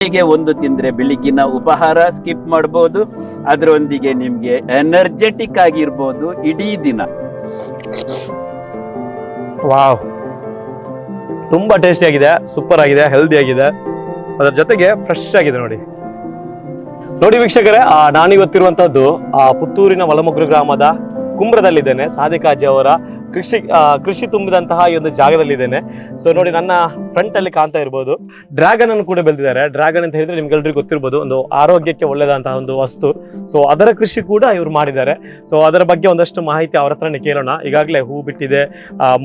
ಬೆಳಿಗ್ಗೆ ಒಂದು ತಿಂದ್ರೆ ಬೆಳಿಗ್ಗಿನ ಉಪಹಾರ ಸ್ಕಿಪ್ ಮಾಡಬಹುದು. ಅದರೊಂದಿಗೆ ನಿಮ್ಗೆ ಎನರ್ಜೆಟಿಕ್ ಆಗಿರ್ಬೋದು ಇಡೀ ದಿನ. ವಾವ್, ತುಂಬಾ ಟೇಸ್ಟಿ ಆಗಿದೆ, ಸೂಪರ್ ಆಗಿದೆ, ಹೆಲ್ದಿ ಆಗಿದೆ, ಅದರ ಜೊತೆಗೆ ಫ್ರೆಶ್ ಆಗಿದೆ. ನೋಡಿ ವೀಕ್ಷಕರೇ, ನಾನಿವತ್ತಿರುವಂತಹದ್ದು ಪುತ್ತೂರಿನ ಒಳಮೊಗ್ರು ಗ್ರಾಮದ ಕುಂಬ್ರದಲ್ಲಿದ್ದೇನೆ. ಸಾದಿಕಾಜಿ ಅವರ ಕೃಷಿ ತುಂಬಿದಂತಹ ಈ ಒಂದು ಜಾಗದಲ್ಲಿದ್ದೇನೆ. ಸೊ ನೋಡಿ, ನನ್ನ ಫ್ರಂಟ್ ಅಲ್ಲಿ ಕಾಣ್ತಾ ಇರ್ಬೋದು ಡ್ರ್ಯಾಗನ್ ಅನ್ನು ಕೂಡ ಬೆಳೆದಿದ್ದಾರೆ. ಡ್ರ್ಯಾಗನ್ ಅಂತ ಹೇಳಿದ್ರೆ ನಿಮ್ಗೆಲ್ರಿಗೂ ಗೊತ್ತಿರ್ಬೋದು, ಒಂದು ಆರೋಗ್ಯಕ್ಕೆ ಒಳ್ಳೆದಂತಹ ಒಂದು ವಸ್ತು. ಸೊ ಅದರ ಕೃಷಿ ಕೂಡ ಇವರು ಮಾಡಿದ್ದಾರೆ. ಸೊ ಅದರ ಬಗ್ಗೆ ಒಂದಷ್ಟು ಮಾಹಿತಿ ಅವ್ರ ಹತ್ರನೇ ಕೇಳೋಣ. ಈಗಾಗಲೇ ಹೂ ಬಿಟ್ಟಿದೆ,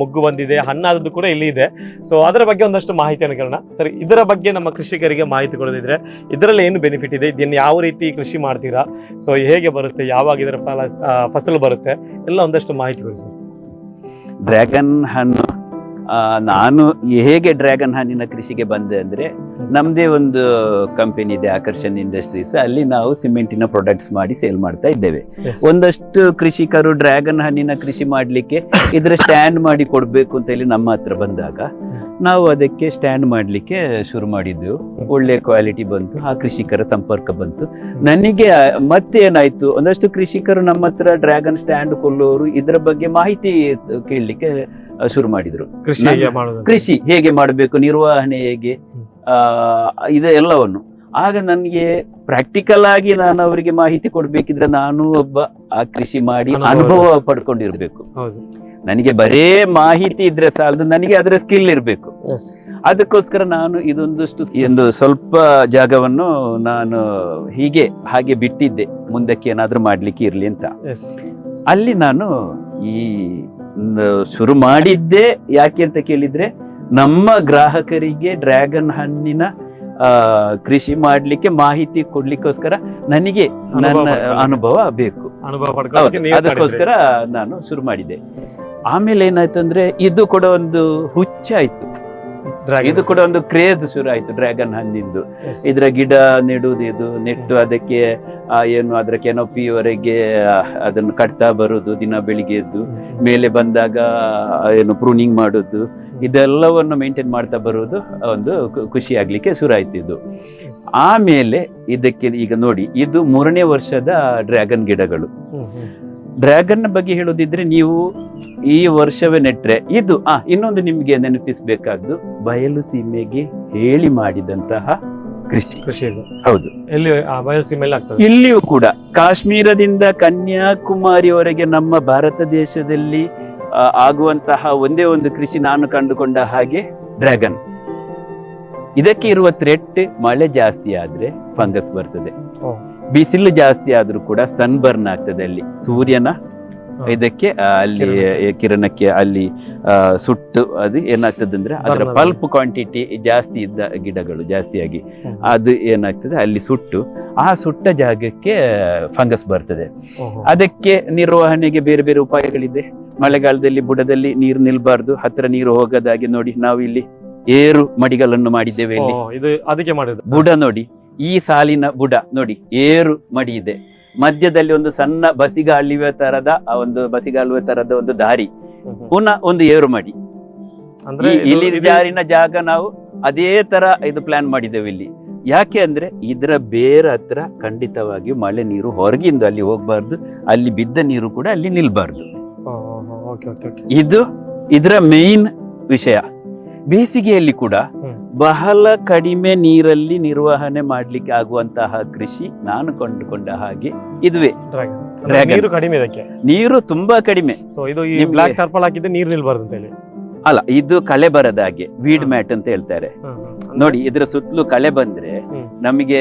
ಮೊಗ್ಗು ಬಂದಿದೆ, ಹಣ್ಣಾದದ್ದು ಕೂಡ ಇಲ್ಲಿ ಇದೆ. ಸೊ ಅದರ ಬಗ್ಗೆ ಒಂದಷ್ಟು ಮಾಹಿತಿಯನ್ನು ಕೇಳೋಣ. ಸರಿ, ಇದರ ಬಗ್ಗೆ ನಮ್ಮ ಕೃಷಿಕರಿಗೆ ಮಾಹಿತಿ ಕೊಡೋದಿದ್ರೆ ಇದರಲ್ಲಿ ಏನು ಬೆನಿಫಿಟ್ ಇದೆ, ಇದನ್ನು ಯಾವ ರೀತಿ ಕೃಷಿ ಮಾಡ್ತೀರಾ, ಸೊ ಹೇಗೆ ಬರುತ್ತೆ, ಯಾವಾಗ ಇದರ ಫಸಲು ಬರುತ್ತೆ, ಎಲ್ಲ ಒಂದಷ್ಟು ಮಾಹಿತಿ ಕೊಡಿ ಸರ್. ಡ್ರ್ಯಾಗನ್ ಹಣ್ಣು, ನಾನು ಹೇಗೆ ಡ್ರ್ಯಾಗನ್ ಹಣ್ಣಿನ ಕೃಷಿಗೆ ಬಂದೆ ಅಂದ್ರೆ, ನಮ್ದೇ ಒಂದು ಕಂಪನಿ ಇದೆ, ಆಕರ್ಷಣ್ ಇಂಡಸ್ಟ್ರೀಸ್. ಅಲ್ಲಿ ನಾವು ಸಿಮೆಂಟಿನ ಪ್ರಾಡಕ್ಟ್ಸ್ ಮಾಡಿ ಸೇಲ್ ಮಾಡ್ತಾ ಇದ್ದೇವೆ. ಒಂದಷ್ಟು ಕೃಷಿಕರು ಡ್ರ್ಯಾಗನ್ ಹಣ್ಣಿನ ಕೃಷಿ ಮಾಡ್ಲಿಕ್ಕೆ ಇದ್ರ ಸ್ಟ್ಯಾಂಡ್ ಮಾಡಿ ಕೊಡ್ಬೇಕು ಅಂತ ಹೇಳಿ ನಮ್ಮ ಹತ್ರ ಬಂದಾಗ ನಾವು ಅದಕ್ಕೆ ಸ್ಟ್ಯಾಂಡ್ ಮಾಡ್ಲಿಕ್ಕೆ ಶುರು ಮಾಡಿದ್ದೆವು. ಒಳ್ಳೆ ಕ್ವಾಲಿಟಿ ಬಂತು, ಆ ಕೃಷಿಕರ ಸಂಪರ್ಕ ಬಂತು. ನನಗೆ ಮತ್ತೆ ಏನಾಯ್ತು, ಒಂದಷ್ಟು ಕೃಷಿಕರು ನಮ್ಮ ಹತ್ರ ಡ್ರ್ಯಾಗನ್ ಸ್ಟ್ಯಾಂಡ್ ಕೊಳ್ಳೋರು ಇದರ ಬಗ್ಗೆ ಮಾಹಿತಿ ಕೇಳಲಿಕ್ಕೆ ಶುರು ಮಾಡಿದ್ರು. ಕೃಷಿ ಹೇಗೆ ಮಾಡಬೇಕು, ನಿರ್ವಹಣೆ ಹೇಗೆ, ಇದೆಲ್ಲವನ್ನು. ಆಗ ನನಗೆ ಪ್ರಾಕ್ಟಿಕಲ್ ಆಗಿ ನಾನು ಅವರಿಗೆ ಮಾಹಿತಿ ಕೊಡ್ಬೇಕಿದ್ರೆ ನಾನು ಒಬ್ಬ ಆ ಕೃಷಿ ಮಾಡಿ ಅನುಭವ ಪಡ್ಕೊಂಡಿರ್ಬೇಕು. ನನಗೆ ಬರೇ ಮಾಹಿತಿ ಇದ್ರೆ ಸಾಲದು, ನನಗೆ ಅದರ ಸ್ಕಿಲ್ ಇರಬೇಕು. ಅದಕ್ಕೋಸ್ಕರ ನಾನು ಒಂದು ಸ್ವಲ್ಪ ಜಾಗವನ್ನು ನಾನು ಹಾಗೆ ಬಿಟ್ಟಿದ್ದೆ, ಮುಂದಕ್ಕೆ ಏನಾದ್ರೂ ಮಾಡ್ಲಿಕ್ಕೆ ಇರ್ಲಿ ಅಂತ. ಅಲ್ಲಿ ನಾನು ಈ ಶುರು ಮಾಡಿದ್ದೆ. ಯಾಕೆ ಅಂತ ಕೇಳಿದ್ರೆ, ನಮ್ಮ ಗ್ರಾಹಕರಿಗೆ ಡ್ರ್ಯಾಗನ್ ಹಣ್ಣಿನ ಕೃಷಿ ಮಾಡ್ಲಿಕ್ಕೆ ಮಾಹಿತಿ ಕೊಡ್ಲಿಕ್ಕೋಸ್ಕರ ನನಗೆ ನನ್ನ ಅನುಭವ ಬೇಕು. ಅದಕ್ಕೋಸ್ಕರ ನಾನು ಶುರು ಮಾಡಿದ್ದೆ. ಆಮೇಲೆ ಏನಾಯ್ತು ಅಂದ್ರೆ, ಇದು ಕೂಡ ಒಂದು ಹುಚ್ಚಾಯ್ತು, ಇದು ಕೂಡ ಒಂದು ಕ್ರೇಜ್ ಶುರು ಆಯ್ತು ಡ್ರ್ಯಾಗನ್ ಹಣ್ಣಿಂದು. ಇದರ ಗಿಡ ನೆಡುವುದು, ನೆಟ್ಟು ಅದಕ್ಕೆ ಅದರ ಕೆನೋಪಿವರೆಗೆ ಅದನ್ನು ಕಟ್ತಾ ಬರುದು, ದಿನ ಬೆಳಿಗ್ಗೆ ಎದ್ದು ಮೇಲೆ ಬಂದಾಗ ಪ್ರೂನಿಂಗ್ ಮಾಡುದು, ಇದೆಲ್ಲವನ್ನು ಮೇಂಟೈನ್ ಮಾಡ್ತಾ ಬರುವುದು ಒಂದು ಖುಷಿ ಆಗ್ಲಿಕ್ಕೆ ಶುರು ಆಯ್ತು ಇದು. ಆಮೇಲೆ ಇದಕ್ಕೆ ಈಗ ನೋಡಿ, ಇದು 3ನೇ ವರ್ಷದ ಡ್ರ್ಯಾಗನ್ ಗಿಡಗಳು. ಡ್ರ್ಯಾಗನ್ ಬಗ್ಗೆ ಹೇಳೋದಿದ್ರೆ, ನೀವು ಈ ವರ್ಷವೇ ನೆಟ್ರೆ ಇದು ಇನ್ನೊಂದು ನಿಮ್ಗೆ ನೆನಪಿಸಬೇಕಾದ್ದು, ಬಯಲು ಸೀಮೆಗೆ ಹೇಳಿ ಮಾಡಿದಂತಹ ಕೃಷಿ. ಹೌದು, ಇಲ್ಲಿಯೂ ಕೂಡ ಕಾಶ್ಮೀರದಿಂದ ಕನ್ಯಾಕುಮಾರಿವರೆಗೆ ನಮ್ಮ ಭಾರತ ದೇಶದಲ್ಲಿ ಆಗುವಂತಹ ಒಂದೇ ಒಂದು ಕೃಷಿ ನಾನು ಕಂಡುಕೊಂಡ ಹಾಗೆ ಡ್ರ್ಯಾಗನ್. ಇದಕ್ಕೆ ಇರುವ ಥ್ರೆಟ್, ಮಳೆ ಜಾಸ್ತಿ ಆದ್ರೆ ಫಂಗಸ್ ಬರ್ತದೆ, ಬಿಸಿಲು ಜಾಸ್ತಿ ಆದ್ರೂ ಕೂಡ ಸನ್ಬರ್ನ್ ಆಗ್ತದೆ. ಅಲ್ಲಿ ಸೂರ್ಯನ ಇದಕ್ಕೆ ಅಲ್ಲಿ ಕಿರಣಕ್ಕೆ ಅಲ್ಲಿ ಸುಟ್ಟು ಅದು ಏನಾಗ್ತದೆ ಅಂದ್ರೆ, ಅದರ ಪಲ್ಪ್ ಕ್ವಾಂಟಿಟಿ ಜಾಸ್ತಿ ಇದ್ದ ಗಿಡಗಳು ಜಾಸ್ತಿಯಾಗಿ ಅದು ಏನಾಗ್ತದೆ ಅಲ್ಲಿ ಸುಟ್ಟು, ಆ ಸುಟ್ಟ ಜಾಗಕ್ಕೆ ಫಂಗಸ್ ಬರ್ತದೆ. ಅದಕ್ಕೆ ನಿರ್ವಹಣೆಗೆ ಬೇರೆ ಬೇರೆ ಉಪಾಯಗಳಿದೆ. ಮಳೆಗಾಲದಲ್ಲಿ ಬುಡದಲ್ಲಿ ನೀರು ನಿಲ್ಬಾರ್ದು, ಹತ್ರ ನೀರು ಹೋಗದಾಗೆ ನೋಡಿ ನಾವು ಇಲ್ಲಿ ಏರು ಮಡಿಗಳನ್ನು ಮಾಡಿದ್ದೇವೆ. ಇಲ್ಲಿ ಅದಕ್ಕೆ ಮಾಡಿದ್ದು ಬುಡ ನೋಡಿ, ಈ ಸಾಲಿನ ಬುಡ ನೋಡಿ ಏರು ಮಡಿ ಇದೆ, ಮಧ್ಯದಲ್ಲಿ ಒಂದು ಸಣ್ಣ ಬಸಿಗಾಲುವೆ ತರದ ಒಂದು ದಾರಿ, ಪುನಃ ಒಂದು ಏರು ಮಡಿ. ಇಲ್ಲಿ ಜಾರಿನ ಜಾಗ ನಾವು ಅದೇ ತರ ಇದು ಪ್ಲಾನ್ ಮಾಡಿದ್ದೇವೆ ಇಲ್ಲಿ. ಯಾಕೆ ಅಂದ್ರೆ, ಇದರ ಬೇರೆ ಹತ್ರ ಖಂಡಿತವಾಗಿಯೂ ಮಳೆ ನೀರು ಹೊರಗಿಂದ ಅಲ್ಲಿ ಹೋಗ್ಬಾರ್ದು, ಅಲ್ಲಿ ಬಿದ್ದ ನೀರು ಕೂಡ ಅಲ್ಲಿ ನಿಲ್ಬಾರ್ದು. ಇದು ಇದರ ಮೇನ್ ವಿಷಯ. ಬೇಸಿಗೆಯಲ್ಲಿ ಕೂಡ ಬಹಳ ಕಡಿಮೆ ನೀರಲ್ಲಿ ನಿರ್ವಹಣೆ ಮಾಡ್ಲಿಕ್ಕೆ ಆಗುವಂತಹ ಕೃಷಿ ನಾನು ಕಂಡುಕೊಂಡ ಹಾಗೆ ಇದುವೇ ಡ್ರ್ಯಾಗನ್. ನೀರು ತುಂಬಾ ಕಡಿಮೆ. ನೀರು ನಿಲ್ಬಾರ್ದು ಅಂತ ಹೇಳಿ ಅಲ್ಲ, ಇದು ಕಳೆ ಬರದ ಹಾಗೆ ವೀಡ್ ಮ್ಯಾಟ್ ಅಂತ ಹೇಳ್ತಾರೆ ನೋಡಿ. ಇದರ ಸುತ್ತಲೂ ಕಳೆ ಬಂದ್ರೆ ನಮಗೆ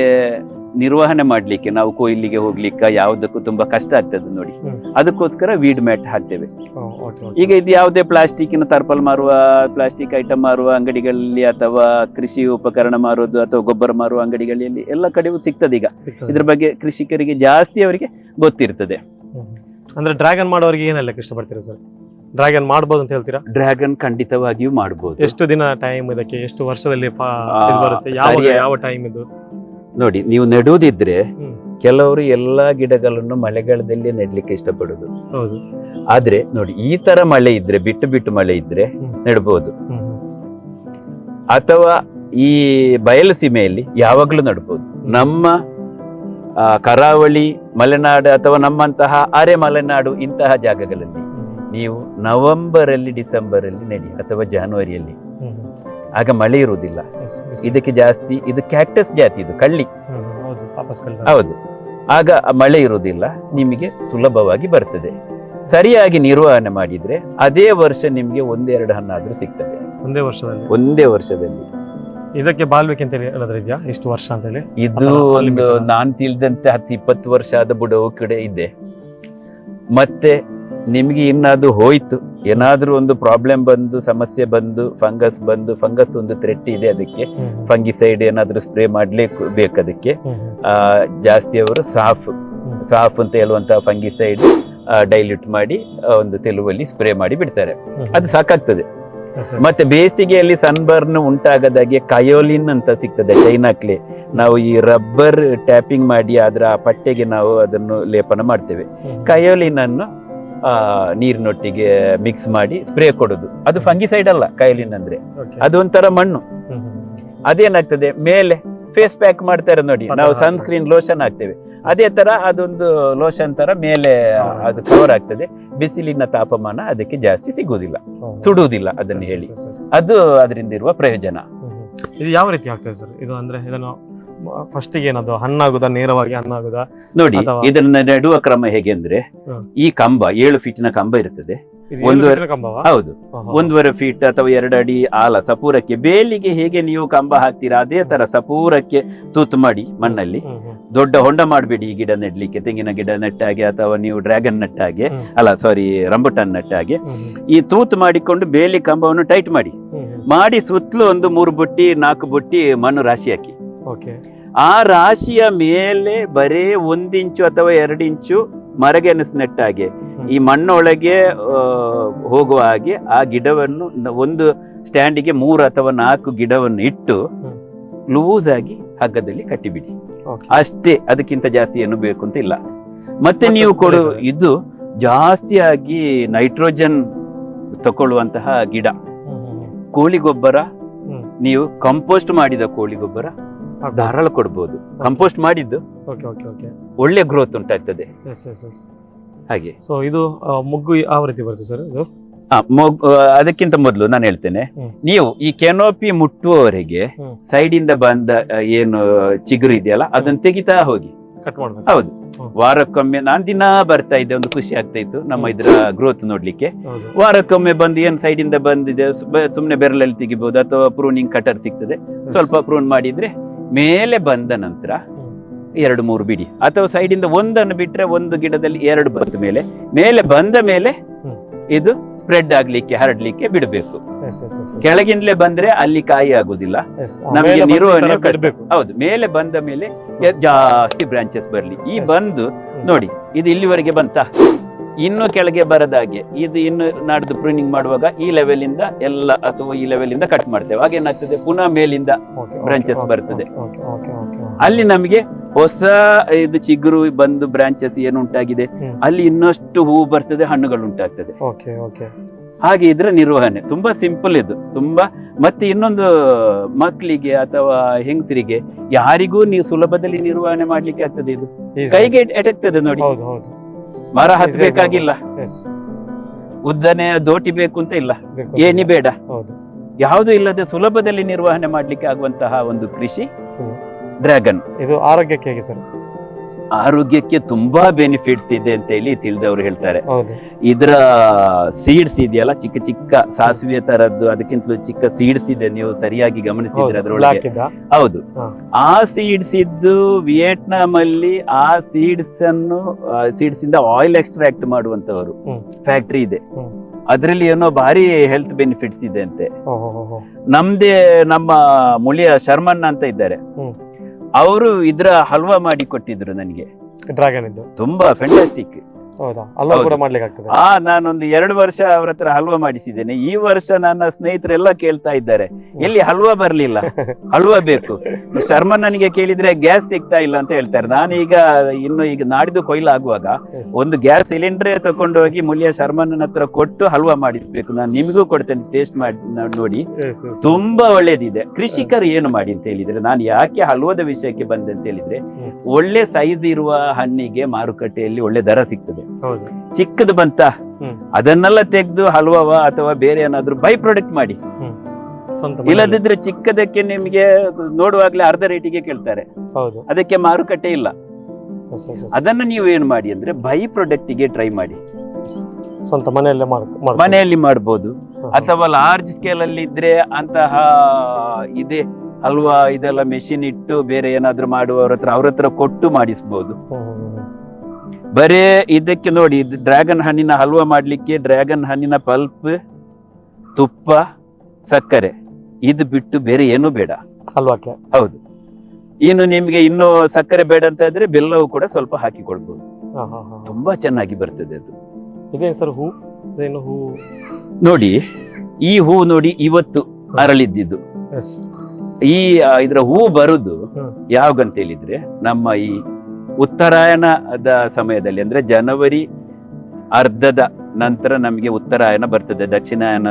ನಿರ್ವಹಣೆ ಮಾಡ್ಲಿಕ್ಕೆ, ನಾವು ಕೊಯ್ಲಿಗೆ ಹೋಗ್ಲಿಕ್ಕೆ ಯಾವುದಕ್ಕೂ ತುಂಬಾ ಕಷ್ಟ ಆಗ್ತದೆ ನೋಡಿ. ಅದಕ್ಕೋಸ್ಕರ ವೀಡ್ ಮ್ಯಾಟ್ ಹಾಕ್ತೇವೆ. ಈಗ ಇದು ಯಾವುದೇ ಪ್ಲಾಸ್ಟಿಕ್ನ ತರ್ಪಲ್ ಮಾರುವ, ಪ್ಲಾಸ್ಟಿಕ್ ಐಟಮ್ ಮಾರುವ ಅಂಗಡಿಗಳಲ್ಲಿ, ಅಥವಾ ಕೃಷಿ ಉಪಕರಣ ಮಾರೋದು ಅಥವಾ ಗೊಬ್ಬರ ಮಾರುವ ಅಂಗಡಿಗಳಲ್ಲಿ ಎಲ್ಲ ಕಡೆಯೂ ಸಿಗ್ತದೆ. ಈಗ ಇದ್ರ ಬಗ್ಗೆ ಕೃಷಿಕರಿಗೆ ಜಾಸ್ತಿ ಅವರಿಗೆ ಗೊತ್ತಿರ್ತದೆ. ಅಂದ್ರೆ ಡ್ರ್ಯಾಗನ್ ಮಾಡೋರಿಗೆ ಏನೆಲ್ಲ ಇಷ್ಟಪಡ್ತೀರಾ ಸರ್? ಡ್ರ್ಯಾಗನ್ ಮಾಡ್ಬೋದು ಅಂತ ಹೇಳ್ತೀರಾ? ಡ್ರ್ಯಾಗನ್ ಖಂಡಿತವಾಗಿಯೂ ಮಾಡಬಹುದು. ಎಷ್ಟು ದಿನ ಟೈಮ್ ಇದಕ್ಕೆ, ಎಷ್ಟು ವರ್ಷದಲ್ಲಿ ಯಾವ ಟೈಮ್ ಇದು? ನೋಡಿ, ನೀವು ನೆಡುವುದಿದ್ರೆ ಕೆಲವರು ಎಲ್ಲಾ ಗಿಡಗಳನ್ನು ಮಳೆಗಾಲದಲ್ಲಿ ನೆಡ್ಲಿಕ್ಕೆ ಇಷ್ಟಪಡುದು. ಆದ್ರೆ ನೋಡಿ, ಈ ತರ ಮಳೆ ಇದ್ರೆ, ಬಿಟ್ಟು ಮಳೆ ಇದ್ರೆ ನೆಡ್ಬೋದು. ಅಥವಾ ಈ ಬಯಲು ಸೀಮೆಯಲ್ಲಿ ಯಾವಾಗಲೂ ನಡ್ಬೋದು. ನಮ್ಮ ಕರಾವಳಿ, ಮಲೆನಾಡು ಅಥವಾ ನಮ್ಮಂತಹ ಅರೆ ಮಲೆನಾಡು ಇಂತಹ ಜಾಗಗಳಲ್ಲಿ ನೀವು ನವೆಂಬರ್ ಅಲ್ಲಿ, ಡಿಸೆಂಬರ್ ಅಲ್ಲಿ ನೆಡಿ ಅಥವಾ ಜನವರಿಯಲ್ಲಿ, ಆಗ ಮಳೆ ಇರುವುದಿಲ್ಲ. ಇದಕ್ಕೆ ಜಾಸ್ತಿ, ಇದು ಕ್ಯಾಕ್ಟಸ್ ಜಾತಿ, ಇದು ಕಳ್ಳಿ, ಹೌದು. ಆಗ ಮಳೆ ಇರುವುದಿಲ್ಲ, ನಿಮಗೆ ಸುಲಭವಾಗಿ ಬರ್ತದೆ. ಸರಿಯಾಗಿ ನಿರ್ವಹಣೆ ಮಾಡಿದ್ರೆ ಅದೇ ವರ್ಷ ನಿಮ್ಗೆ 1-2 ಹಣ್ಣಾದ್ರೂ ಸಿಗ್ತದೆ ಒಂದೇ ವರ್ಷದಲ್ಲಿ. ಇದಕ್ಕೆ ಬಾಳ್ಬೇಕಂತ ಏನಾದ್ರೂ ಇದೆಯಾ? ಎಷ್ಟು ವರ್ಷ ಅಂತ ಹೇಳಿ? ಇದು ಒಂದು ನಾನ್ ತಿಳಿದಂತೆ 10-20 ವರ್ಷ ಆದ ಬುಡವು ಕಡೆ ಇದೆ. ಮತ್ತೆ ನಿಮ್ಗೆ ಇನ್ನಾದ್ರು ಹೋಯ್ತು, ಏನಾದ್ರೂ ಒಂದು ಪ್ರಾಬ್ಲಮ್ ಬಂದು, ಸಮಸ್ಯೆ ಬಂದು, ಫಂಗಸ್ ಒಂದು ಥ್ರೆಟ್ ಇದೆ, ಅದಕ್ಕೆ ಫಂಗಿಸೈಡ್ ಏನಾದ್ರೂ ಸ್ಪ್ರೇ ಮಾಡ್ಲೇಬೇಕು. ಅದಕ್ಕೆ ಜಾಸ್ತಿ ಅವರು ಸಾಫ್ ಅಂತ ಹೇಳುವಂತಹ ಫಂಗಿಸೈಡ್ ಡೈಲ್ಯೂಟ್ ಮಾಡಿ ಒಂದು ತೆಲುವಲ್ಲಿ ಸ್ಪ್ರೇ ಮಾಡಿ ಬಿಡ್ತಾರೆ, ಅದು ಸಾಕಾಗ್ತದೆ. ಮತ್ತೆ ಬೇಸಿಗೆಯಲ್ಲಿ ಸನ್ಬರ್ನ್ ಉಂಟಾಗದಾಗೆ ಕಯೋಲಿನ್ ಅಂತ ಸಿಗ್ತದೆ, ಚೈನಾಕ್ಲೆ. ನಾವು ಈ ರಬ್ಬರ್ ಟ್ಯಾಪಿಂಗ್ ಮಾಡಿ ಅದರ ಪಟ್ಟೆಗೆ ನಾವು ಅದನ್ನು ಲೇಪನ ಮಾಡ್ತೇವೆ. ಕಯೋಲಿನ್ ಅನ್ನು ನೀರಿನೊಟ್ಟಿಗೆ ಮಿಕ್ಸ್ ಮಾಡಿ ಸ್ಪ್ರೇ ಕೊಡೋದು. ಅದು ಫಂಗಿಸೈಡ್ ಅಲ್ಲ, ಕಯೋಲಿನ್ ಅಂದ್ರೆ ಅದು ಒಂಥರ ಮಣ್ಣು. ಅದೇನಾಗ್ತದೆ, ಮೇಲೆ ಫೇಸ್ ಪ್ಯಾಕ್ ಮಾಡ್ತಾರೆ ನೋಡಿ, ನಾವು ಸನ್ಸ್ಕ್ರೀನ್ ಲೋಷನ್ ಹಾಕ್ತೇವೆ, ಅದೇ ತರ ಅದೊಂದು ಲೋಷನ್ ತರ ಮೇಲೆ ಅದು ಕವರ್ ಆಗ್ತದೆ. ಬಿಸಿಲಿನ ತಾಪಮಾನ ಅದಕ್ಕೆ ಜಾಸ್ತಿ ಸಿಗುವುದಿಲ್ಲ, ಸುಡುವುದಿಲ್ಲ, ಅದನ್ನು ಹೇಳಿ. ಅದು ಅದರಿಂದ ಇರುವ ಪ್ರಯೋಜನ. ಇದು ಯಾವ ರೀತಿ ಆಗ್ತದೆ ಸರ್? ಇದು ಅಂದ್ರೆ ಇದನ್ನು ಫಸ್ಟ್ ಗೆ ಏನದು ಹಣ್ಣಾಗುದಾ, ನೇರವಾಗಿ ಹಣ್ಣಾಗುದಾ? ನೋಡಿ, ಇದನ್ನ ನೆಡುವ ಕ್ರಮ ಹೇಗೆ ಅಂದ್ರೆ, ಈ ಕಂಬ 7 ಫೀಟಿನ ಕಂಬ ಇರ್ತದೆ. ಹೌದು, 1.5 ಫೀಟ್ ಅಥವಾ 2 ಅಡಿ ಆಳ ಸಪೂರಕ್ಕೆ. ಬೇಲಿಗೆ ಹೇಗೆ ನೀವು ಕಂಬ ಹಾಕ್ತೀರಾ ಅದೇ ತರ ಸಪೂರಕ್ಕೆ ತೂತು ಮಾಡಿ ಮಣ್ಣಲ್ಲಿ. ದೊಡ್ಡ ಹೊಂಡ ಮಾಡಬೇಡಿ ಈ ಗಿಡ ನೆಡ್ಲಿಕ್ಕೆ. ತೆಂಗಿನ ಗಿಡ ನೆಟ್ಟಾಗೆ ಅಥವಾ ನೀವು ಡ್ರ್ಯಾಗನ್ ನೆಟ್ಟಾಗೆ, ರಂಬುಟಾನ್ ನೆಟ್ಟಾಗೆ ಈ ತೂತು ಮಾಡಿಕೊಂಡು ಬೇಲಿ ಕಂಬವನ್ನು ಟೈಟ್ ಮಾಡಿ ಸುತ್ತಲೂ ಒಂದು 3 ಬುಟ್ಟಿ 4 ಬುಟ್ಟಿ ಮಣ್ಣು ರಾಶಿ ಹಾಕಿ. ಆ ರಾಶಿಯ ಮೇಲೆ ಬರೇ 1 ಇಂಚು ಅಥವಾ 2 ಇಂಚು ಮರಗೆನಸು ನೆಟ್ಟಾಗೆ ಈ ಮಣ್ಣೊಳಗೆ ಹೋಗುವ ಹಾಗೆ ಆ ಗಿಡವನ್ನು ಒಂದು ಸ್ಟ್ಯಾಂಡಿಗೆ 3 ಅಥವಾ 4 ಗಿಡವನ್ನು ಇಟ್ಟು ಲೂಸ್ ಆಗಿ ಹಗ್ಗದಲ್ಲಿ ಕಟ್ಟಿಬಿಡಿ. ಅಷ್ಟೇ, ಅದಕ್ಕಿಂತ ಜಾಸ್ತಿ ಏನು ಬೇಕು ಅಂತ ಇಲ್ಲ. ಮತ್ತೆ ನೀವು ಇದು ಜಾಸ್ತಿಯಾಗಿ ನೈಟ್ರೋಜನ್ ತಗೊಳ್ಳುವಂತಹ ಗಿಡ. ಕೋಳಿ ಗೊಬ್ಬರ, ನೀವು ಕಂಪೋಸ್ಟ್ ಮಾಡಿದ ಕೋಳಿ ಗೊಬ್ಬರ ಧಾರಾಳ ಕೊಡ್ಬೋದು. ಕಂಪೋಸ್ಟ್ ಮಾಡಿದ್ದು ಒಳ್ಳೆ ಗ್ರೋತ್ ಉಂಟಾಗ್ತದೆ. ಹಾಗೆ ಇದು ಮೊಗ್ಗು ಯಾವ ರೀತಿ ಬರುತ್ತೆ ಸರ್? ಇದು ಅದಕ್ಕಿಂತ ಮೊದಲು ನಾನು ಹೇಳ್ತೇನೆ, ನೀವು ಈ ಕೆನೋಪಿ ಮುಟ್ಟುವವರೆಗೆ ಸೈಡ್ ಇಂದ ಬಂದ ಏನು ಚಿಗುರು ಇದೆಯಲ್ಲ ಅದನ್ನ ತೆಗಿತಾ ಹೋಗಿ. ಹೌದು, ವಾರಕ್ಕೊಮ್ಮೆ. ನಾನ್ ದಿನ ಬರ್ತಾ ಇದ್ದೆ, ಒಂದು ಖುಷಿ ಆಗ್ತಾ ಇತ್ತು ನಮ್ಮ ಇದ್ರ ಗ್ರೋತ್ ನೋಡ್ಲಿಕ್ಕೆ. ವಾರಕ್ಕೊಮ್ಮೆ ಬಂದು ಏನ್ ಸೈಡ್ ಇಂದ ಬಂದಿದೆ ಸುಮ್ನೆ ಬೆರಳಲ್ಲಿ ತೆಗಿಬಹುದು, ಅಥವಾ ಪ್ರೂನಿಂಗ್ ಕಟರ್ ಸಿಗ್ತದೆ, ಸ್ವಲ್ಪ ಪ್ರೂನ್ ಮಾಡಿದ್ರೆ ಮೇಲೆ ಬಂದ ನಂತರ 2-3 ಬಿಡಿ, ಅಥವಾ ಸೈಡ್ ಇಂದ ಒಂದನ್ನು ಬಿಟ್ರೆ ಒಂದು ಗಿಡದಲ್ಲಿ 2 ಬಂದ ಮೇಲೆ ಬಂದ ಮೇಲೆ ಇದು ಸ್ಪ್ರೆಡ್ ಆಗ್ಲಿಕ್ಕೆ, ಹರಡ್ಲಿಕ್ಕೆ ಬಿಡಬೇಕು. ಕೆಳಗಿಂದಲೇ ಬಂದ್ರೆ ಅಲ್ಲಿ ಕಾಯಿ ಆಗುದಿಲ್ಲ, ನಮಗೆ ನಿರ್ವಹಣೆ ಕಷ್ಟ. ಹೌದು, ಮೇಲೆ ಬಂದ ಮೇಲೆ ಜಾಸ್ತಿ ಬ್ರಾಂಚಸ್ ಬರ್ಲಿ. ಈ ಬಂದು ನೋಡಿ, ಇದು ಇಲ್ಲಿವರೆಗೆ ಬಂತ, ಇನ್ನು ಕೆಳಗೆ ಬರದಾಗೆ ಇದು ಇನ್ನು ನಾಡ್ದು ಪ್ರೂನಿಂಗ್ ಮಾಡುವಾಗ ಈ ಲೆವೆಲ್ ಇಂದ ಎಲ್ಲ ಅಥವಾ ಈ ಲೆವೆಲ್ ಇಂದ ಕಟ್ ಮಾಡ್ತೇವೆ. ಹಾಗೇನಾಗ್ತದೆ, ಪುನಃ ಮೇಲಿಂದ ಬ್ರಾಂಚಸ್ ಬರ್ತದೆ. ಅಲ್ಲಿ ನಮಗೆ ಹೊಸ ಇದು ಚಿಗುರು ಬಂದು ಬ್ರಾಂಚಸ್ ಏನು ಉಂಟಾಗಿದೆ ಅಲ್ಲಿ ಇನ್ನಷ್ಟು ಹೂವು ಬರ್ತದೆ, ಹಣ್ಣುಗಳು ಉಂಟಾಗ್ತದೆ. ಹಾಗೆ ಇದ್ರ ನಿರ್ವಹಣೆ ತುಂಬಾ ಸಿಂಪಲ್. ಇದು ತುಂಬಾ, ಮತ್ತೆ ಇನ್ನೊಂದು ಮಕ್ಕಳಿಗೆ ಅಥವಾ ಹೆಂಗಸರಿಗೆ ಯಾರಿಗೂ ನೀವು ಸುಲಭದಲ್ಲಿ ನಿರ್ವಹಣೆ ಮಾಡ್ಲಿಕ್ಕೆ ಆಗ್ತದೆ. ಇದು ಕೈಗೆ ಎಟಕ್ತದೆ ನೋಡಿ, ಮರ ಹತ್ತಬೇಕಾಗಿಲ್ಲ, ಉದ್ದನೆ ದೋಟಿ ಬೇಕು ಅಂತ ಇಲ್ಲ, ಏನಿ ಬೇಡ, ಯಾವುದು ಇಲ್ಲದೆ ಸುಲಭದಲ್ಲಿ ನಿರ್ವಹಣೆ ಮಾಡ್ಲಿಕ್ಕೆ ಆಗುವಂತಹ ಒಂದು ಕೃಷಿ ಡ್ರ್ಯಾಗನ್. ಇದು ಆರೋಗ್ಯಕ್ಕೆ ಹೇಗೆ ಸರ್? ಆರೋಗ್ಯಕ್ಕೆ ತುಂಬಾ ಬೆನಿಫಿಟ್ಸ್ ಇದೆ ಅಂತ ಹೇಳಿ ತಿಳಿದವರು ಹೇಳ್ತಾರೆ. ಇದರ ಸೀಡ್ಸ್ ಇದೆಯಲ್ಲ, ಚಿಕ್ಕ ಚಿಕ್ಕ ಸಾಸಿವೆ ತರದ್ದು, ಅದಕ್ಕಿಂತಲೂ ಚಿಕ್ಕ ಸೀಡ್ಸ್ ಇದೆ, ನೀವು ಸರಿಯಾಗಿ ಗಮನಿಸಿದ್ರೆ ಅದರೊಳಗೆ. ಹೌದು, ಆ ಸೀಡ್ಸ್ ಇದ್ದು ವಿಯೆಟ್ನಾಂ ಅಲ್ಲಿ ಆ ಸೀಡ್ಸ್ ಇಂದ ಆಯಿಲ್ ಎಕ್ಸ್ಟ್ರಾಕ್ಟ್ ಮಾಡುವಂತವರು ಫ್ಯಾಕ್ಟರಿ ಇದೆ. ಅದರಲ್ಲಿ ಏನೋ ಭಾರಿ ಹೆಲ್ತ್ ಬೆನಿಫಿಟ್ಸ್ ಇದೆ ಅಂತೆ. ನಮ್ಮ ಮುಳಿಯ ಶರ್ಮನ್ ಅಂತ ಇದ್ದಾರೆ, ಅವರು ಇದ್ರ ಹಲ್ವಾ ಮಾಡಿ ಕೊಟ್ಟಿದ್ರು ನನಗೆ. ಡ್ರ್ಯಾಗನ್ ಇದ್ದು ತುಂಬಾ ಫ್ಯಾಂಟಾಸ್ಟಿಕ್. ಹೌದಾ, ಹಲ್ವಾ ಹೌದು. ಕೂಡ ಮಾಡ್ಲಿಕ್ಕೆ ಆಗ್ತದೆ. ನಾನೊಂದು 2 ವರ್ಷ ಅವ್ರ ಹತ್ರ ಹಲ್ವಾ ಮಾಡಿಸಿದ್ದೇನೆ. ಈ ವರ್ಷ ನನ್ನ ಸ್ನೇಹಿತರೆಲ್ಲ ಕೇಳ್ತಾ ಇದ್ದಾರೆ, ಎಲ್ಲಿ ಹಲ್ವಾ ಬರ್ಲಿಲ್ಲ, ಹಲ್ವಾ ಬೇಕು. ಶರ್ಮನ್ ನನಗೆ ಕೇಳಿದ್ರೆ ಗ್ಯಾಸ್ ಸಿಗ್ತಾ ಇಲ್ಲ ಅಂತ ಹೇಳ್ತಾರೆ. ನಾನೀಗ ಈಗ ನಾಡಿದ್ದು ಕೊಯ್ಲಾಗುವಾಗ ಒಂದು ಗ್ಯಾಸ್ ಸಿಲಿಂಡರ್ ತಕೊಂಡು ಹೋಗಿ ಮುಳಿಯ ಶರ್ಮನ್ ಹತ್ರ ಕೊಟ್ಟು ಹಲ್ವಾ ಮಾಡಿಸ್ಬೇಕು. ನಾನು ನಿಮಗೂ ಕೊಡ್ತೇನೆ, ಟೇಸ್ಟ್ ಮಾಡಿ ನೋಡಿ, ತುಂಬಾ ಒಳ್ಳೇದಿದೆ. ಕೃಷಿಕರು ಏನು ಮಾಡಿ ಅಂತ ಹೇಳಿದ್ರೆ, ನಾನು ಯಾಕೆ ಹಲ್ವಾದ ವಿಷಯಕ್ಕೆ ಬಂದೆ ಅಂತ ಹೇಳಿದ್ರೆ, ಒಳ್ಳೆ ಸೈಜ್ ಇರುವ ಹಣ್ಣಿಗೆ ಮಾರುಕಟ್ಟೆಯಲ್ಲಿ ಒಳ್ಳೆ ದರ ಸಿಗ್ತದೆ. ಚಿಕ್ಕದು ಬಂತ ಅದನ್ನೆಲ್ಲ ತೆಗೆದು ಹಲ್ವಾವ ಅಥವಾ ಬೇರೆ ಏನಾದ್ರು ಬೈ ಪ್ರಾಡಕ್ಟ್ ಮಾಡಿ. ಇಲ್ಲದಿದ್ರೆ ಚಿಕ್ಕದಕ್ಕೆ ನಿಮ್ಗೆ ನೋಡುವಾಗ್ಲೇ ಅರ್ಧ ರೇಟಿಗೆ ಕೇಳ್ತಾರೆ, ಅದಕ್ಕೆ ಮಾರುಕಟ್ಟೆ ಇಲ್ಲ. ಅದನ್ನ ನೀವು ಏನ್ ಮಾಡಿ ಅಂದ್ರೆ ಬೈ ಪ್ರಾಡಕ್ಟ್ ಗೆ ಟ್ರೈ ಮಾಡಿ, ಸ್ವಂತ ಮನೆಯಲ್ಲಿ ಮಾಡಬಹುದು. ಅಥವಾ ಲಾರ್ಜ್ ಸ್ಕೇಲ್ ಅಲ್ಲಿ ಇದ್ರೆ ಅಂತಹ ಇದೆ ಅಲ್ವಾ, ಇದೆಲ್ಲ ಮೆಷಿನ್ ಇಟ್ಟು ಬೇರೆ ಏನಾದ್ರು ಮಾಡುವವ್ರ ಹತ್ರ ಕೊಟ್ಟು ಮಾಡಿಸ್ಬೋದು. ಬರೇ ಇದಕ್ಕೆ ನೋಡಿ, ಡ್ರ್ಯಾಗನ್ ಹಣ್ಣಿನ ಹಲ್ವಾ ಮಾಡ್ಲಿಕ್ಕೆ ಡ್ರ್ಯಾಗನ್ ಹಣ್ಣಿನ ಪಲ್ಪ್, ತುಪ್ಪ, ಸಕ್ಕರೆ, ಇದು ಬಿಟ್ಟು ಬೇರೆ ಏನೂ ಬೇಡ ಹಲ್ವಾಕ್ಕೆ. ಹೌದು. ಇನ್ನು ನಿಮ್ಗೆ ಇನ್ನು ಸಕ್ಕರೆ ಬೇಡ ಅಂತ ಇದ್ರೆ ಬೆಲ್ಲವೂ ಕೂಡ ಸ್ವಲ್ಪ ಹಾಕಿಕೊಳ್ಬಹುದು. ತುಂಬಾ ಚೆನ್ನಾಗಿ ಬರ್ತದೆ ಅದು. ಇದೇ ಸರ್ ಹೂ ನೋಡಿ, ಈ ಹೂ ನೋಡಿ ಇವತ್ತು ಅರಳಿದ್ದು. ಈ ಇದರ ಹೂ ಬರುದು ಯಾವಾಗಂತ ಹೇಳಿದ್ರೆ, ನಮ್ಮ ಈ ಉತ್ತರಾಯಣದ ಸಮಯದಲ್ಲಿ, ಅಂದ್ರೆ ಜನವರಿ ಅರ್ಧದ ನಂತರ ನಮಗೆ ಉತ್ತರಾಯಣ ಬರ್ತದೆ. ದಕ್ಷಿಣಾಯನ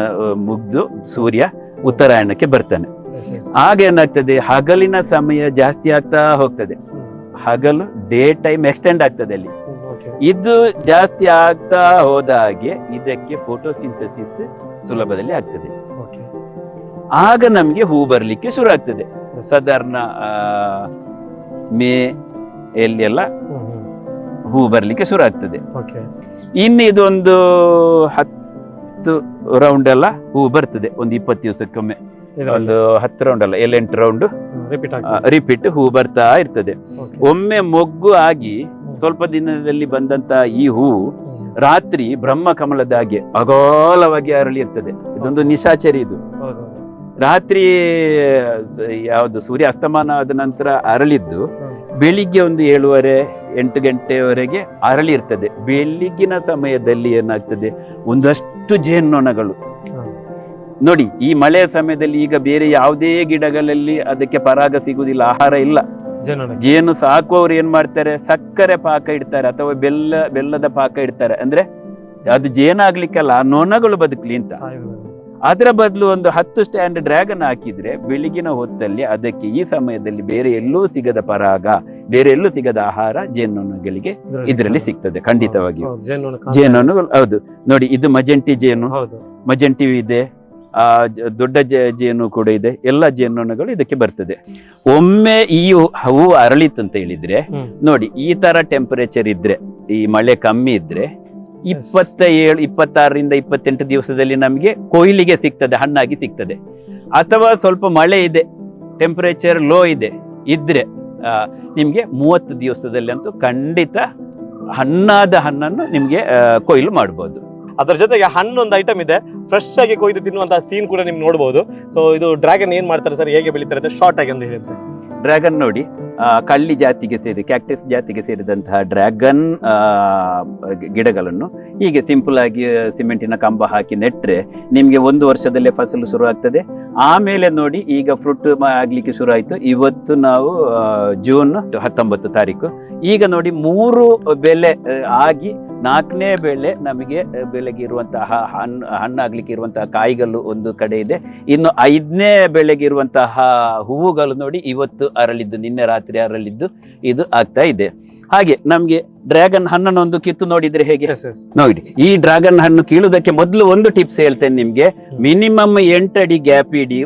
ಮುಗ್ದು ಸೂರ್ಯ ಉತ್ತರಾಯಣಕ್ಕೆ ಬರ್ತಾನೆ. ಆಗ ಏನಾಗ್ತದೆ, ಹಗಲಿನ ಸಮಯ ಜಾಸ್ತಿ ಆಗ್ತಾ ಹೋಗ್ತದೆ. ಹಗಲು ಡೇ ಟೈಮ್ ಎಕ್ಸ್ಟೆಂಡ್ ಆಗ್ತದೆ ಅಲ್ಲಿ. ಇದು ಜಾಸ್ತಿ ಆಗ್ತಾ ಹೋದ ಹಾಗೆ ಇದಕ್ಕೆ ಫೋಟೋಸಿಂಥಸಿಸ್ ಸುಲಭದಲ್ಲಿ ಆಗ್ತದೆ. ಆಗ ನಮ್ಗೆ ಹೂ ಬರ್ಲಿಕ್ಕೆ ಶುರು ಆಗ್ತದೆ. ಸಾಧಾರಣ ಮೇ ಎಲ್ಲ ಹೂ ಬರ್ಲಿಕ್ಕೆ ಶುರು ಆಗ್ತದೆ. ಇನ್ನು ಇದೊಂದು 10 ರೌಂಡ್ ಎಲ್ಲ ಹೂ ಬರ್ತದೆ. ಒಂದು 20 ದಿವಸಕ್ಕೊಮ್ಮೆ, ಒಂದು 10 ರೌಂಡ್ ಅಲ್ಲ 7-8 ರೌಂಡ್ ರಿಪೀಟ್ ಹೂ ಬರ್ತಾ ಇರ್ತದೆ. ಒಮ್ಮೆ ಮೊಗ್ಗು ಆಗಿ ಸ್ವಲ್ಪ ದಿನದಲ್ಲಿ ಬಂದಂತ ಈ ಹೂ ರಾತ್ರಿ ಬ್ರಹ್ಮ ಕಮಲದ ಹಾಗೆ ಅಗಾಲವಾಗಿ ಅರಳಿ ಇರ್ತದೆ. ಇದೊಂದು ನಿಶಾಚರಿ. ಇದು ರಾತ್ರಿ ಯಾವುದು ಸೂರ್ಯ ಅಸ್ತಮಾನ ಆದ ನಂತರ ಅರಳಿದ್ದು ಬೆಳಿಗ್ಗೆ ಒಂದು 7:30-8 ಗಂಟೆವರೆಗೆ ಅರಳಿ ಇರ್ತದೆ. ಬೆಳಿಗ್ಗಿನ ಸಮಯದಲ್ಲಿ ಏನಾಗ್ತದೆ, ಒಂದಷ್ಟು ಜೇನ್ನೊಣಗಳು ನೋಡಿ. ಈ ಮಳೆಯ ಸಮಯದಲ್ಲಿ ಈಗ ಬೇರೆ ಯಾವುದೇ ಗಿಡಗಳಲ್ಲಿ ಅದಕ್ಕೆ ಪರಾಗ ಸಿಗುವುದಿಲ್ಲ, ಆಹಾರ ಇಲ್ಲ. ಜೇನು ಸಾಕುವವರು ಏನ್ ಮಾಡ್ತಾರೆ, ಸಕ್ಕರೆ ಪಾಕ ಇಡ್ತಾರೆ ಅಥವಾ ಬೆಲ್ಲದ ಪಾಕ ಇಡ್ತಾರೆ. ಅಂದ್ರೆ ಅದು ಜೇನಾಗ್ಲಿಕ್ಕಲ್ಲ, ನೊಣಗಳು ಬದುಕಲಿ ಅಂತ. ಅದರ ಬದಲು ಒಂದು 10 ಸ್ಟ್ಯಾಂಡ್ ಡ್ರ್ಯಾಗನ್ ಹಾಕಿದ್ರೆ ಬೆಳಗಿನ ಹೊತ್ತಲ್ಲಿ ಅದಕ್ಕೆ ಈ ಸಮಯದಲ್ಲಿ ಬೇರೆ ಎಲ್ಲೂ ಸಿಗದ ಪರಾಗ, ಬೇರೆ ಎಲ್ಲೂ ಸಿಗದ ಆಹಾರ ಜೇನುನೊಣಗಳಿಗೆ ಇದರಲ್ಲಿ ಸಿಗ್ತದೆ ಖಂಡಿತವಾಗಿ. ಜೇನುನೊಣಗಳು ಹೌದು ನೋಡಿ, ಇದು ಮಜೆಂಟಿ ಜೇನು, ಮಜೆಂಟಿ ಇದೆ, ದೊಡ್ಡ ಜೇನು ಕೂಡ ಇದೆ. ಎಲ್ಲ ಜೇನುನೊಣಗಳು ಇದಕ್ಕೆ ಬರ್ತದೆ. ಒಮ್ಮೆ ಈ ಹೂವು ಅರಳಿತಂತ ಹೇಳಿದ್ರೆ ನೋಡಿ, ಈ ತರ ಟೆಂಪರೇಚರ್ ಇದ್ರೆ, ಈ ಮಳೆ ಕಮ್ಮಿ ಇದ್ರೆ 27-26-28 ದಿವಸದಲ್ಲಿ ನಮಗೆ ಕೊಯ್ಲಿಗೆ ಸಿಗ್ತದೆ, ಹಣ್ಣಾಗಿ ಸಿಗ್ತದೆ. ಅಥವಾ ಸ್ವಲ್ಪ ಮಳೆ ಇದೆ, ಟೆಂಪರೇಚರ್ ಲೋ ಇದ್ರೆ ನಿಮ್ಗೆ 30 ದಿವಸದಲ್ಲಿ ಅಂತೂ ಖಂಡಿತ ಹಣ್ಣಾದ ಹಣ್ಣನ್ನು ನಿಮ್ಗೆ ಕೊಯ್ಲು ಮಾಡಬಹುದು. ಅದರ ಜೊತೆಗೆ ಹಣ್ಣೊಂದು ಐಟಮ್ ಇದೆ, ಫ್ರೆಶ್ ಆಗಿ ಕೊಯ್ದು ತಿನ್ನುವಂತಹ ಸೀನ್ ಕೂಡ ನಿಮ್ಗೆ ನೋಡಬಹುದು. ಸೊ ಇದು ಡ್ರ್ಯಾಗನ್ ಏನ್ ಮಾಡ್ತಾರೆ ಸರ್, ಹೇಗೆ ಬೆಳೀತಾರೆ ಅಂತ ಶಾರ್ಟ್ ಆಗಿ ಒಂದು ಹೇಳಿದ್ರೆ. ಡ್ರ್ಯಾಗನ್ ನೋಡಿ, ಕಳ್ಳಿ ಜಾತಿಗೆ ಕ್ಯಾಕ್ಟಸ್ ಜಾತಿಗೆ ಸೇರಿದಂತಹ ಡ್ರ್ಯಾಗನ್ ಗಿಡಗಳನ್ನು ಹೀಗೆ ಸಿಂಪಲ್ ಆಗಿ ಸಿಮೆಂಟಿನ ಕಂಬ ಹಾಕಿ ನೆಟ್ರೆ ನಿಮ್ಗೆ 1 ವರ್ಷದಲ್ಲೇ ಫಸಲು ಶುರು ಆಗ್ತದೆ. ಆಮೇಲೆ ನೋಡಿ, ಈಗ ಫ್ರೂಟ್ ಆಗ್ಲಿಕ್ಕೆ ಶುರು ಆಯ್ತು. ಇವತ್ತು ನಾವು ಜೂನ್ 19 ತಾರೀಕು. ಈಗ ನೋಡಿ 3 ಬೆಲೆ ಆಗಿ 4ನೇ ಬೆಳೆ ನಮಗೆ ಬೆಳೆಗೆ ಇರುವಂತಹ ಹಣ್ಣಾಗ್ಲಿಕ್ಕೆ ಇರುವಂತಹ ಕಾಯಿಗಳು ಒಂದು ಕಡೆ ಇದೆ. ಇನ್ನು 5ನೇ ಬೆಳೆಗೆ ಇರುವಂತಹ ಹೂವುಗಳು ನೋಡಿ ಇವತ್ತು ಅರಳಿದ್ದು, ನಿನ್ನೆ ರಾತ್ರಿ ಅರಳಿದ್ದು ಇದು ಆಗ್ತಾ ಇದೆ. ಹಾಗೆ ನಮ್ಗೆ ಡ್ರ್ಯಾಗನ್ ಹಣ್ಣನ್ನು ಒಂದು ಕಿತ್ತು ನೋಡಿದ್ರೆ ಹೇಗೆ ನೋಡಿ. ಈ ಡ್ರ್ಯಾಗನ್ ಹಣ್ಣು ಕೀಳುವುದಕ್ಕೆ ಮೊದಲು ಒಂದು ಟಿಪ್ಸ್ ಹೇಳ್ತೇನೆ ನಿಮ್ಗೆ. ಮಿನಿಮಮ್ 8 ಅಡಿ ಗ್ಯಾಪ್ ಇಡಿ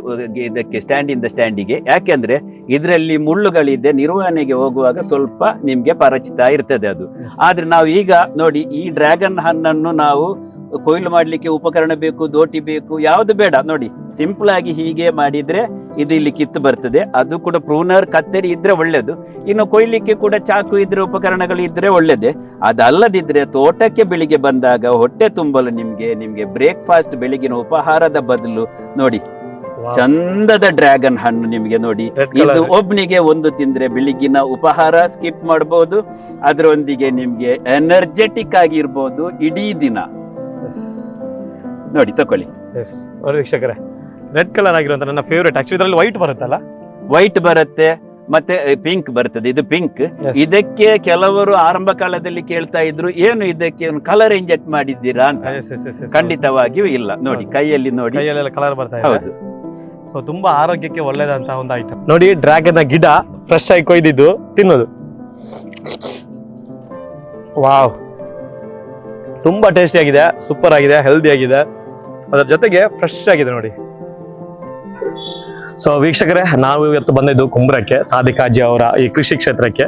ಇದಕ್ಕೆ, ಸ್ಟ್ಯಾಂಡಿಂದ ಸ್ಟ್ಯಾಂಡಿಗೆ. ಯಾಕೆಂದ್ರೆ ಇದರಲ್ಲಿ ಮುಳ್ಳುಗಳಿದೆ, ನಿರ್ವಹಣೆಗೆ ಹೋಗುವಾಗ ಸ್ವಲ್ಪ ನಿಮ್ಗೆ ಪರಚಿತ ಇರ್ತದೆ ಅದು. ಆದ್ರೆ ನಾವು ಈಗ ನೋಡಿ, ಈ ಡ್ರ್ಯಾಗನ್ ಹಣ್ಣನ್ನು ನಾವು ಕೊಯ್ಲು ಮಾಡ್ಲಿಕ್ಕೆ ಉಪಕರಣ ಬೇಕು, ದೋಟಿ ಬೇಕು, ಯಾವ್ದು ಬೇಡ. ನೋಡಿ ಸಿಂಪಲ್ ಆಗಿ ಹೀಗೆ ಮಾಡಿದ್ರೆ ಇದು ಇಲ್ಲಿ ಕಿತ್ತು ಬರ್ತದೆ. ಅದು ಕೂಡ ಪ್ರೂನರ್ ಕತ್ತರಿ ಇದ್ರೆ ಒಳ್ಳೇದು. ಇನ್ನು ಕೊಯ್ಲಿಕ್ಕೆ ಕೂಡ ಚಾಕು ಇದ್ರೆ, ಉಪಕರಣಗಳು ಇದ್ರೆ ಒಳ್ಳೇದೇ. ಅದಲ್ಲದಿದ್ರೆ ತೋಟಕ್ಕೆ ಬೆಳಿಗ್ಗೆ ಬಂದಾಗ ಹೊಟ್ಟೆ ತುಂಬಲು ನಿಮ್ಗೆ ಬ್ರೇಕ್ಫಾಸ್ಟ್, ಬೆಳಿಗಿನ ಉಪಹಾರದ ಬದಲು ನೋಡಿ ಚಂದದ ಡ್ರ್ಯಾಗನ್ ಹಣ್ಣು ನಿಮಗೆ ನೋಡಿ. Red colour. ಇದು ಒಬ್ನಿಗೆ ಒಂದು ತಿಂದ್ರೆ ಬೆಳಿಗ್ಗಿನ ಉಪಹಾರ ಸ್ಕಿಪ್ ಮಾಡಬಹುದು, ಅದರೊಂದಿಗೆ ನಿಮ್ಗೆ ಎನರ್ಜೆಟಿಕ್ ಆಗಿರ್ಬೋದು ಇಡೀ ದಿನ. ನೋಡಿ ತಕೊಳ್ಳಿ. ನೋಡಿ ವೀಕ್ಷಕರೇ, ರೆಡ್ ಕಲರ್ ಆಗಿರುವಂತ ನನ್ನ ಫೇವರೇಟ್. ಆಕ್ಚುಲಿ ಇದರಲ್ಲಿ ವೈಟ್ ಬರುತ್ತಲ್ಲ, ವೈಟ್ ಬರುತ್ತೆ ಮತ್ತೆ ಪಿಂಕ್ ಬರ್ತದೆ. ಇದು ಪಿಂಕ್. ಇದಕ್ಕೆ ಕೆಲವರು ಆರಂಭ ಕಾಲದಲ್ಲಿ ಕೇಳ್ತಾ ಇದ್ರು, ಏನು ಇದಕ್ಕೆ ಕಲರ್ ಇಂಜೆಕ್ಟ್ ಮಾಡಿದ್ದೀರಾ ಅಂತ. ಖಂಡಿತವಾಗಿಯೂ ಇಲ್ಲ. ನೋಡಿ ಕೈಯಲ್ಲಿ ನೋಡಿ, ಕೈಯಲ್ಲೆಲ್ಲ ಕಲರ್ ಬರ್ತಾ ಇದೆ. ಹೌದು. ಸೊ ತುಂಬಾ ಆರೋಗ್ಯಕ್ಕೆ ಒಳ್ಳೇದಂತ ಒಂದು ಐಟಮ್. ನೋಡಿ ಡ್ರ್ಯಾಗನ್ ಗಿಡ ಫ್ರೆಶ್ ಆಗಿ ಕೊಯ್ದಿದ್ದು ತಿನ್ನೋದು. ವಾವ್, ತುಂಬಾ ಟೇಸ್ಟಿ ಆಗಿದೆ, ಸೂಪರ್ ಆಗಿದೆ, ಹೆಲ್ದಿ ಆಗಿದೆ, ಅದರ ಜೊತೆಗೆ ಫ್ರೆಶ್ ಆಗಿದೆ ನೋಡಿ. ಸೊ ವೀಕ್ಷಕರೇ, ನಾವು ಇವತ್ತು ಬಂದಿದ್ದು ಕುಂಬ್ರಕ್ಕೆ, ಸಾದಿಕಾಜಿ ಅವರ ಈ ಕೃಷಿ ಕ್ಷೇತ್ರಕ್ಕೆ.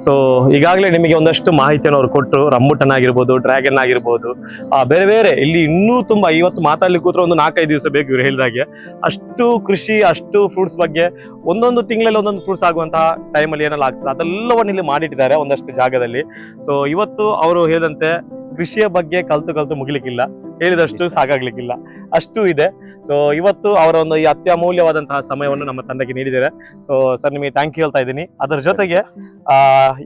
ಸೊ ಈಗಾಗಲೇ ನಿಮಗೆ ಒಂದಷ್ಟು ಮಾಹಿತಿಯನ್ನು ಅವ್ರು ಕೊಟ್ಟರು. ರಂಬುಟನ್ ಆಗಿರ್ಬೋದು, ಡ್ರ್ಯಾಗನ್ ಆಗಿರ್ಬೋದು, ಬೇರೆ ಬೇರೆ ಇಲ್ಲಿ ಇನ್ನೂ ತುಂಬಾ, ಇವತ್ತು ಮಾತಾಡ್ಲಿಕ್ಕೆ ಕೂತ್ರೆ ಒಂದು 4-5 ದಿವಸ ಬೇಕು ಇವ್ರು ಹೇಳಿದಾಗೆ. ಅಷ್ಟು ಕೃಷಿ, ಅಷ್ಟು ಫ್ರೂಟ್ಸ್ ಬಗ್ಗೆ ಒಂದೊಂದು ತಿಂಗಳಲ್ಲಿ ಒಂದೊಂದು ಫ್ರೂಟ್ಸ್ ಆಗುವಂತಹ ಟೈಮಲ್ಲಿ ಏನೆಲ್ಲ ಆಗ್ತದೆ ಅದೆಲ್ಲವನ್ನು ಇಲ್ಲಿ ಮಾಡಿಟ್ಟಿದ್ದಾರೆ ಒಂದಷ್ಟು ಜಾಗದಲ್ಲಿ. ಸೊ ಇವತ್ತು ಅವರು ಹೇಳಿದಂತೆ ಕೃಷಿಯ ಬಗ್ಗೆ ಕಲ್ತು ಮುಗಿಲಿಕ್ಕಿಲ್ಲ, ಹೇಳಿದಷ್ಟು ಸಾಕಾಗ್ಲಿಕ್ಕಿಲ್ಲ, ಅಷ್ಟು ಇದೆ. ಸೊ ಇವತ್ತು ಅವರ ಒಂದು ಈ ಅತ್ಯಮೂಲ್ಯವಾದಂತಹ ಸಮಯವನ್ನು ನಮ್ಮ ತಂಡಕ್ಕೆ ನೀಡಿದ್ದಾರೆ. ಸೊ ಸರ್, ನಿಮಗೆ ಥ್ಯಾಂಕ್ ಯು ಹೇಳ್ತಾ ಇದ್ದೀನಿ. ಅದರ ಜೊತೆಗೆ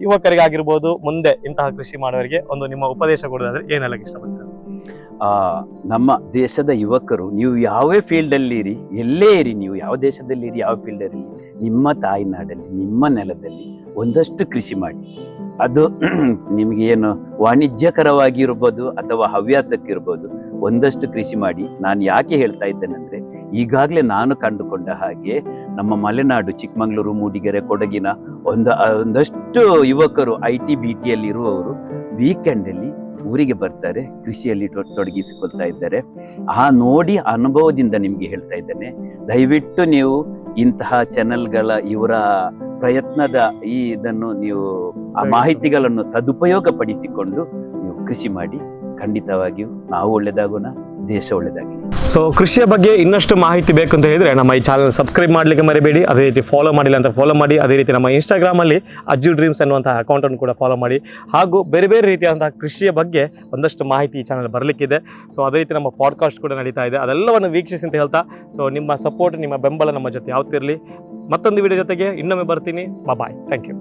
ಯುವಕರಿಗಾಗಿರ್ಬೋದು, ಮುಂದೆ ಇಂತಹ ಕೃಷಿ ಮಾಡೋರಿಗೆ ಒಂದು ನಿಮ್ಮ ಉಪದೇಶ ಕೊಡೋದಾದ್ರೆ ಏನೆಲ್ಲ ಇಷ್ಟಪಡ್ತಾರೆ? ನಮ್ಮ ದೇಶದ ಯುವಕರು, ನೀವು ಯಾವೇ ಫೀಲ್ಡ್ ಅಲ್ಲಿ ಇರಿ, ಎಲ್ಲೇ ಇರಿ, ನೀವು ಯಾವ ದೇಶದಲ್ಲಿ ಇರಿ, ಯಾವ ಫೀಲ್ಡ್ ಅಲ್ಲಿ, ನಿಮ್ಮ ತಾಯ್ನಾಡಲ್ಲಿ, ನಿಮ್ಮ ನೆಲದಲ್ಲಿ ಒಂದಷ್ಟು ಕೃಷಿ ಮಾಡಿ. ಅದು ನಿಮ್ಗೆ ಏನು ವಾಣಿಜ್ಯಕರವಾಗಿರ್ಬೋದು ಅಥವಾ ಹವ್ಯಾಸಕ್ಕಿರ್ಬೋದು, ಒಂದಷ್ಟು ಕೃಷಿ ಮಾಡಿ. ನಾನು ಯಾಕೆ ಹೇಳ್ತಾ ಇದ್ದೇನೆಂದ್ರೆ, ಈಗಾಗಲೇ ನಾನು ಕಂಡುಕೊಂಡ ಹಾಗೆ ನಮ್ಮ ಮಲೆನಾಡು, ಚಿಕ್ಕಮಗಳೂರು, ಮೂಡಿಗೆರೆ, ಕೊಡಗಿನ ಒಂದಷ್ಟು ಯುವಕರು IT BT ಅಲ್ಲಿ ಇರುವವರು ವೀಕೆಂಡಲ್ಲಿ ಊರಿಗೆ ಬರ್ತಾರೆ, ಕೃಷಿಯಲ್ಲಿ ತೊಡಗಿಸಿಕೊಳ್ತಾ ಇದ್ದಾರೆ. ನೋಡಿ ಅನುಭವದಿಂದ ನಿಮ್ಗೆ ಹೇಳ್ತಾ ಇದ್ದೇನೆ, ದಯವಿಟ್ಟು ನೀವು ಇಂತಹ ಚಾನೆಲ್ಗಳ ಇವರ ಪ್ರಯತ್ನದ ಇದನ್ನು ನೀವು ಆ ಮಾಹಿತಿಗಳನ್ನು ಸದುಪಯೋಗ ಪಡಿಸಿಕೊಂಡು ನೀವು ಕೃಷಿ ಮಾಡಿ. ಖಂಡಿತವಾಗಿಯೂ ನಾವು ಒಳ್ಳೆದಾಗೋಣ, ದೇಶ ಒಳ್ಳೆದಾಗಲಿ. ಸೊ ಕೃಷಿಯ ಬಗ್ಗೆ ಇನ್ನಷ್ಟು ಮಾಹಿತಿ ಬೇಕು ಅಂತ ಹೇಳಿದ್ರೆ ನಮ್ಮ ಈ ಚಾನಲ್ ಸಬ್ಸ್ಕ್ರೈಬ್ ಮಾಡಲಿಕ್ಕೆ ಮರಿಬೇಡಿ. ಅದೇ ರೀತಿ ಫಾಲೋ ಮಾಡಿಲ್ಲ ಅಂತ ಫಾಲೋ ಮಾಡಿ. ಅದೇ ರೀತಿ ನಮ್ಮ ಇನ್ಸ್ಟಾಗ್ರಾಮಲ್ಲಿ ಅಜ್ಜು ಡ್ರೀಮ್ಸ್ ಅನ್ನುವಂತಹ ಅಕೌಂಟನ್ನು ಕೂಡ ಫಾಲೋ ಮಾಡಿ. ಹಾಗೂ ಬೇರೆ ಬೇರೆ ರೀತಿಯಾದಂತಹ ಕೃಷಿಯ ಬಗ್ಗೆ ಒಂದಷ್ಟು ಮಾಹಿತಿ ಈ ಚಾನಲ್ ಬರಲಿಕ್ಕಿದೆ. ಸೊ ಅದೇ ರೀತಿ ನಮ್ಮ ಪಾಡ್ಕಾಸ್ಟ್ ಕೂಡ ನಡೀತಾ ಇದೆ, ಅದೆಲ್ಲವನ್ನು ವೀಕ್ಷಿಸಿ ಅಂತ ಹೇಳ್ತಾ, ಸೊ ನಿಮ್ಮ ಸಪೋರ್ಟ್, ನಿಮ್ಮ ಬೆಂಬಲ ನಮ್ಮ ಜೊತೆ ಯಾವತ್ತಿರಲಿ. ಮತ್ತೊಂದು ವಿಡಿಯೋ ಜೊತೆಗೆ ಇನ್ನೊಮ್ಮೆ ಬರ್ತೀನಿ. ಬಾಯ್, ಥ್ಯಾಂಕ್ ಯು.